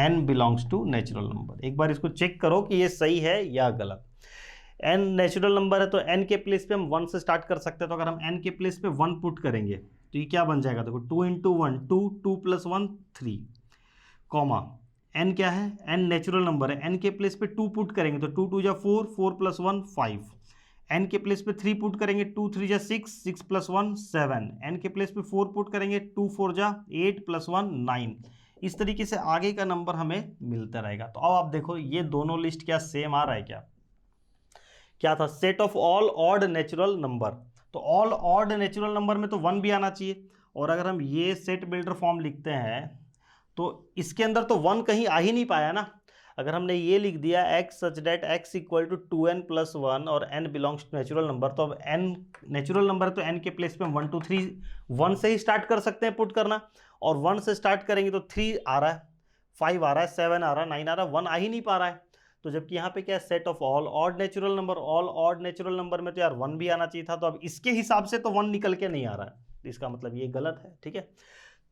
n belongs to natural number. एक बार इसको चेक करो कि ये सही है या गलत। n नेचुरल नंबर है तो n के प्लेस पे हम 1 से स्टार्ट कर सकते हैं, तो अगर हम n के प्लेस पे 1 पुट करेंगे तो ये क्या बन जाएगा, देखो 2 × 1 2 2 + 1 3 कॉमा n क्या है, n नेचुरल नंबर है, n के प्लेस पे 2 पुट करेंगे तो 2 2 = 4 4 + 1 5। n के प्लेस पे 3 पुट करेंगे 2 3 = 6 6 + 1 7। n के प्लेस पे 4 पुट करेंगे 2 4 = 8 + 1 9। इस तरीके से आगे का नंबर हमें मिलता रहेगा। तो अब आप देखो ये दोनों लिस्ट क्या सेम आ रहा है, क्या था, set of all odd natural number. तो ऑल ऑड नेचुरल नंबर में तो 1 भी आना चाहिए, और अगर हम ये सेट बिल्डर फॉर्म लिखते हैं तो इसके अंदर तो 1 कहीं आ ही नहीं पाया ना। अगर हमने ये लिख दिया x such that x = 2n + 1 और n belongs to natural number, तो अब n नेचुरल नंबर है तो n के प्लेस पे 1 2 3 1 से ही स्टार्ट कर सकते हैं पुट करना, और 1 से स्टार्ट करेंगे तो 3 आ रहा है, 5 आ रहा है, 7 आ रहा है, 9 आ रहा है, 1 आ ही नहीं पा रहा है। तो जबकि यहाँ पे क्या है, set of all odd natural number, all odd natural number में तो यार 1 भी आना चाहिए था, तो अब इसके हिसाब से तो 1 निकल के नहीं आ रहा है, इसका मतलब ये गलत है। ठीक है,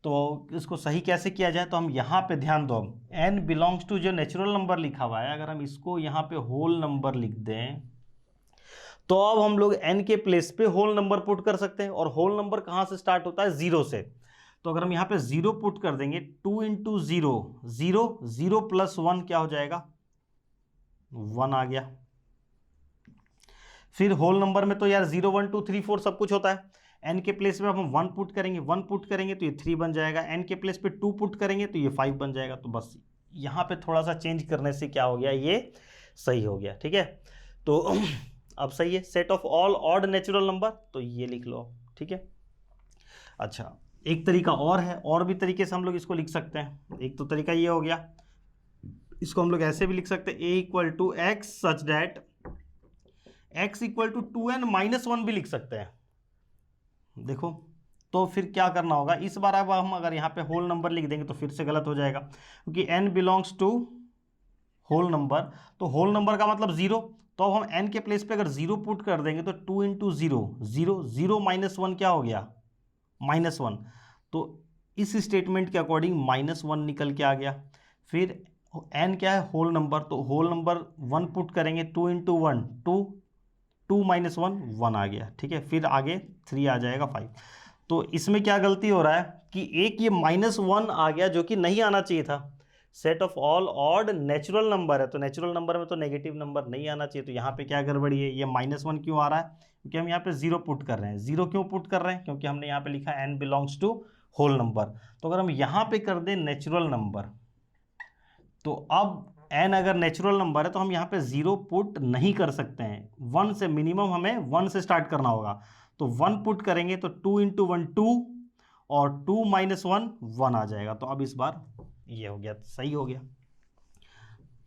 तो इसको सही कैसे किया जाए, तो हम यहाँ पे ध्यान दो, n बिलोंग्स टू जो नेचुरल नंबर लिखा हुआ है, अगर हम इसको यहाँ पे होल नंबर लिख दें तो अब हम लोग n के प्लेस पे होल नंबर पुट कर सकते हैं, और होल नंबर कहाँ से स्टार्ट होता है, 0 से। तो अगर हम यहाँ पे 0 पुट कर देंगे 2 × 0 0 0 + 1 क्या हो जाएगा, 1 आ गया। फिर होल नंबर में तो यार 0 1 2 3 4 सब कुछ होता है, n के प्लेस पे अब हम 1 पुट करेंगे, 1 पुट करेंगे तो ये 3 बन जाएगा, n के प्लेस पे 2 पुट करेंगे तो ये 5 बन जाएगा। तो बस यहाँ पे थोड़ा सा चेंज करने से क्या हो गया, ये सही हो गया। ठीक है, तो अब सही है, set of all odd natural number, तो ये लिख लो। ठीक है, अच्छा एक तरीका और है, और भी तरीके से हम लोग इसको लिख सकते हैं। एक तो तरीका ये हो गया, इसको हम लोग ऐसे भी लिख सकते हैं, a = x such that x = 2n - 1 भी लिख सकते हैं। देखो तो फिर क्या करना होगा, इस बार अब हम अगर यहाँ पे होल नंबर लिख देंगे तो फिर से गलत हो जाएगा, क्योंकि n belongs to whole number, तो होल नंबर का मतलब 0। तो अब हम n के प्लेस पे अगर 0 पुट कर देंगे तो 2 × 0 0 0 - 1 क्या हो गया, -1। तो इस स्टेटमेंट के अकॉर्डिंग -1 निकल के आ गया। फिर n क्या है, होल नंबर, तो होल नंबर 1 पुट करेंगे, 2 इंटू 1 2, 2 माइनस 1 1 आ गया, ठीक है। फिर आगे 3 आ जाएगा 5। तो इसमें क्या गलती हो रहा है कि एक ये -1 आ गया जो कि नहीं आना चाहिए था। Set of all odd natural number है, तो नेचुरल नंबर में तो नेगेटिव नंबर नहीं आना चाहिए। तो यहाँ पे क्या गड़बड़ी है, ये -1 क्यों आ रहा है, क्योंकि हम यहाँ पे 0 पुट कर रहे हैं। 0 क्यों पुट कर रहे हैं, क्योंकि हमने यहाँ पे लिखा n belongs to whole number. तो अगर हम यहाँ पे कर दें नेचुरल नंबर, तो अब n अगर नेचुरल नंबर है तो हम यहाँ पे 0 पुट नहीं कर सकते हैं। 1 से मिनिमम हमें 1 से स्टार्ट करना होगा। तो 1 पुट करेंगे तो 2 इंटू 1 2, और 2 माइनस 1 1 आ जाएगा। तो अब इस बार ये हो गया, सही हो गया,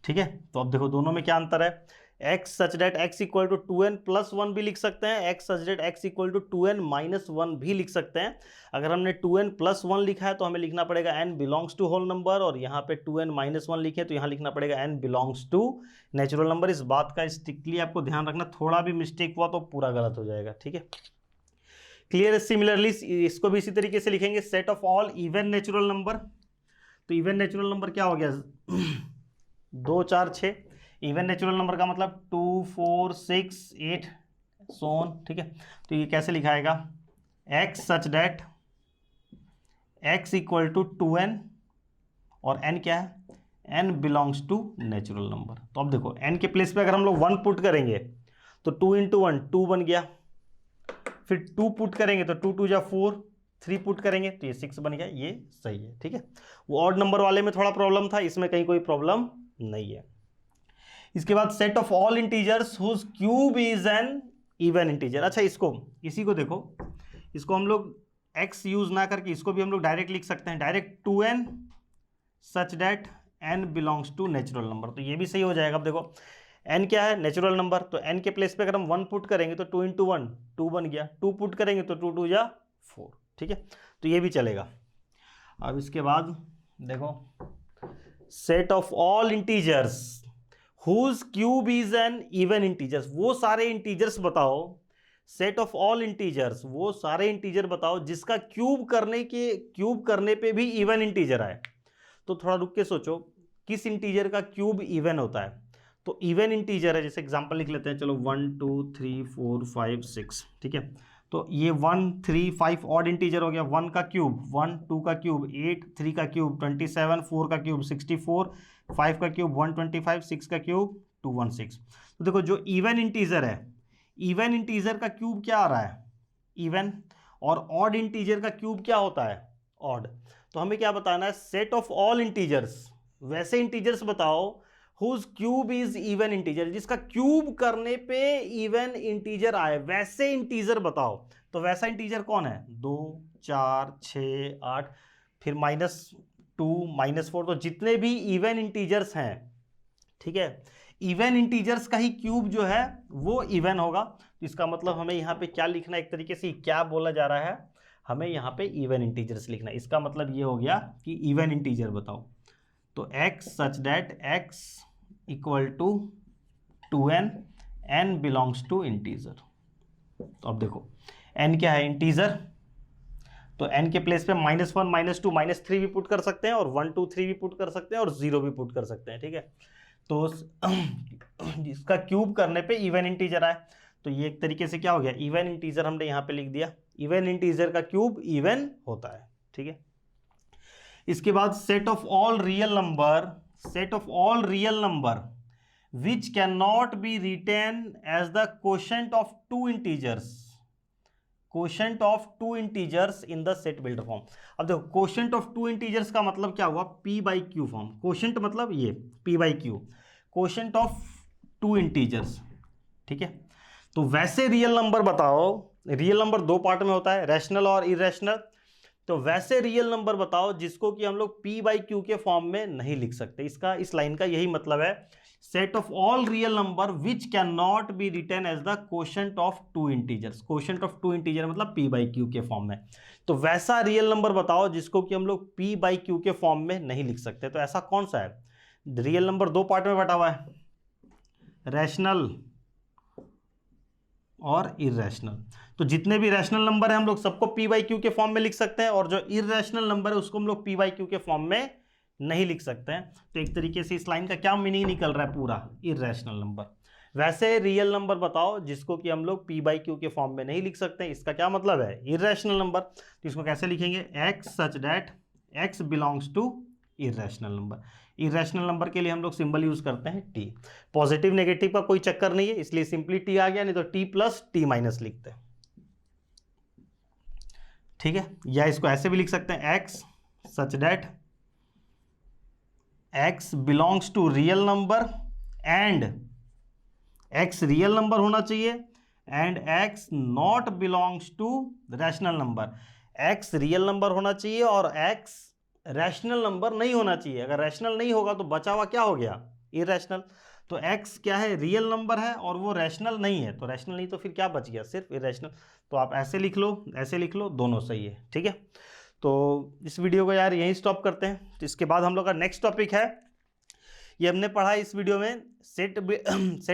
ठीक है। तो अब देखो दोनों में क्या अंतर है, x such that x equal to 2n plus 1 भी लिख सकते हैं, x such that x equal to 2n minus 1 भी लिख सकते हैं। अगर हमने 2n प्लस 1 लिखा है तो हमें लिखना पड़ेगा n belongs to whole number, और यहाँ पे 2n माइनस 1 लिखे तो यहाँ लिखना पड़ेगा n belongs to natural number. इस बात का स्ट्रिक्टली आपको ध्यान रखना, थोड़ा भी मिस्टेक हुआ तो पूरा गलत हो जाएगा, ठीक है। क्लियर। सिमिलरली इसको भी इसी तरीके से लिखेंगे, set of all even natural number. तो इवन नेचुरल नंबर क्या हो गया 2 4 6। इवन नेचुरल नंबर का मतलब 2 4 6 8 सोन, ठीक है। तो ये कैसे लिखाएगा, x such that x equal to 2n, और n क्या है, n belongs to natural number. तो अब देखो n के प्लेस पे अगर हम लोग 1 पुट करेंगे तो 2 इंटू 1 2 बन गया। फिर 2 पुट करेंगे तो 2 2 जा 4, 3 पुट करेंगे तो ये 6 बन गया, ये सही है, ठीक है। वो ऑड नंबर वाले में थोड़ा प्रॉब्लम था, इसमें कहीं कोई प्रॉब्लम नहीं है। इसके बाद set of all integers whose cube is an even integer. अच्छा इसी को देखो, इसको हम लोग x यूज ना करके इसको भी हम लोग डायरेक्ट लिख सकते हैं, direct 2n such that n belongs to natural number. तो ये भी सही हो जाएगा। अब देखो n क्या है, नेचुरल नंबर, तो n के प्लेस पे अगर हम 1 पुट करेंगे तो 2 इंटू 1 2 बन गया, 2 पुट करेंगे तो 2 2 जा 4, ठीक है। तो ये भी चलेगा। अब इसके बाद देखो set of all integers whose cube is an even integers, वो सारे इंटीजर्स बताओ, सेट ऑफ ऑल इंटीजर्स वो सारे इंटीजर बताओ जिसका क्यूब करने पे भी इवन इंटीजर आए। तो थोड़ा रुक के सोचो, किस इंटीजर का क्यूब इवन होता है। तो इवन इंटीजर है, जैसे एग्जांपल लिख लेते हैं, चलो 1 2 3 4 5 6, ठीक है। तो ये 1 3 5 ऑड इंटीजर हो गया, 1 का क्यूब 1, 2 का क्यूब 8, 3 का क्यूब 27, 4 का क्यूब 64, 5 का क्यूब 125, 6 का क्यूब 216। तो देखो जो इवन इंटीजर है, इवन इंटीजर का क्यूब क्या आ रहा है, इवन, और ऑड इंटीजर का क्यूब क्या होता है, ऑड। तो हमें क्या बताना है, सेट ऑफ ऑल इंटीजर्स, वैसे इंटीजर्स बताओ whose cube is even integer, जिसका क्यूब करने पे इवन इंटीजर आए, वैसे इंटीजर बताओ। तो वैसा इंटीजर कौन है, 2 4 6 8, फिर -2 -4, तो जितने भी इवन इंटीजर्स हैं, ठीक है, इवन इंटीजर्स का ही क्यूब जो है वो इवन होगा। तो इसका मतलब हमें यहाँ पे क्या लिखना है, एक तरीके से क्या बोला जा रहा है, हमें यहाँ पे इवन इंटीजर्स लिखना है। इसका मतलब ये हो गया कि इवन इंटीजर बताओ। तो x such that x equal to 2n, n belongs to integer. तो अब देखो n क्या है, इंटीजर, तो n के प्लेस पे -1 -2 -3 भी पुट कर सकते हैं, और 1 2 3 भी पुट कर सकते हैं, और 0 भी पुट कर सकते हैं, ठीक है। तो इसका क्यूब करने पे इवन इंटीजर आए, तो ये एक तरीके से क्या हो गया, इवन इंटीजर हमने यहाँ पे लिख दिया। इवन इंटीजर का क्यूब इवन होता है, ठीक है। इसके बाद set of all real number which can not be written as the quotient of two integers in the set builder form. अब देखो क्वोशंट ऑफ टू इंटीजर्स का मतलब क्या हुआ, p by q form. Quotient मतलब ये p by q, quotient of two integers, ठीक है। तो वैसे रियल नंबर बताओ, रियल नंबर 2 पार्ट में होता है, रैशनल और इरेशनल। तो वैसे रियल नंबर बताओ जिसको कि हम लोग p बाई क्यू के फॉर्म में नहीं लिख सकते। इस लाइन का यही मतलब है, set of all real number which can not be written as the quotient of two integers. Quotient of two integer मतलब p बाई क्यू के फॉर्म में। तो वैसा रियल नंबर बताओ जिसको कि हम लोग p बाई क्यू के फॉर्म में नहीं लिख सकते। तो ऐसा कौन सा है, रियल नंबर 2 पार्ट में बटा हुआ है, रैशनल और इरेशनल। तो जितने भी रैशनल नंबर है हम लोग सबको पी बाई क्यू के फॉर्म में लिख सकते हैं, और जो इररेशनल नंबर है उसको हम लोग पी बाई क्यू के फॉर्म में नहीं लिख सकते हैं। तो एक तरीके से इस लाइन का क्या मीनिंग निकल रहा है, पूरा इररेशनल नंबर। वैसे रियल नंबर बताओ जिसको कि हम लोग पी बाई क्यू के फॉर्म में नहीं लिख सकते, इसका क्या मतलब है, इररेशनल नंबर। तो इसको कैसे लिखेंगे, x such that x belongs to irrational number. Irrational number के लिए हम लोग सिंबल यूज करते हैं टी। पॉजिटिव नेगेटिव का कोई चक्कर नहीं है, इसलिए सिंपली टी आ गया, नहीं तो टी प्लस टी माइनस लिखते हैं, ठीक है। या इसको ऐसे भी लिख सकते हैं, x such that x belongs to real number and x real number होना चाहिए and x not belongs to rational number. X real number होना चाहिए और एक्स रैशनल नंबर नहीं होना चाहिए। अगर रैशनल नहीं होगा तो बचा हुआ क्या हो गया, इररेशनल। तो एक्स क्या है, रियल नंबर है और वो रैशनल नहीं है, तो रैशनल नहीं तो फिर क्या बच गया, सिर्फ इररेशनल। तो आप ऐसे लिख लो, ऐसे लिख लो, दोनों सही है, ठीक है। तो इस वीडियो को यार यहीं स्टॉप करते हैं। तो इसके बाद हम लोग का नेक्स्ट टॉपिक है, ये हमने पढ़ा इस वीडियो में, सेट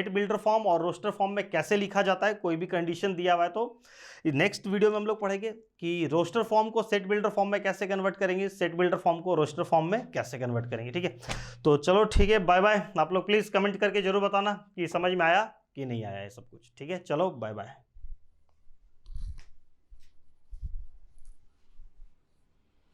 बिल्डर फॉर्म और रोस्टर फॉर्म में कैसे लिखा जाता है, कोई भी कंडीशन दिया हुआ है तो। नेक्स्ट वीडियो में हम लोग पढ़ेंगे कि रोस्टर फॉर्म को सेट बिल्डर फॉर्म में कैसे कन्वर्ट करेंगे, सेट बिल्डर फॉर्म को रोस्टर फॉर्म में कैसे कन्वर्ट करेंगे, ठीक है। तो चलो ठीक है, बाय बाय। आप लोग प्लीज़ कमेंट करके जरूर बताना कि समझ में आया कि नहीं आया ये सब कुछ, ठीक है। चलो बाय बाय।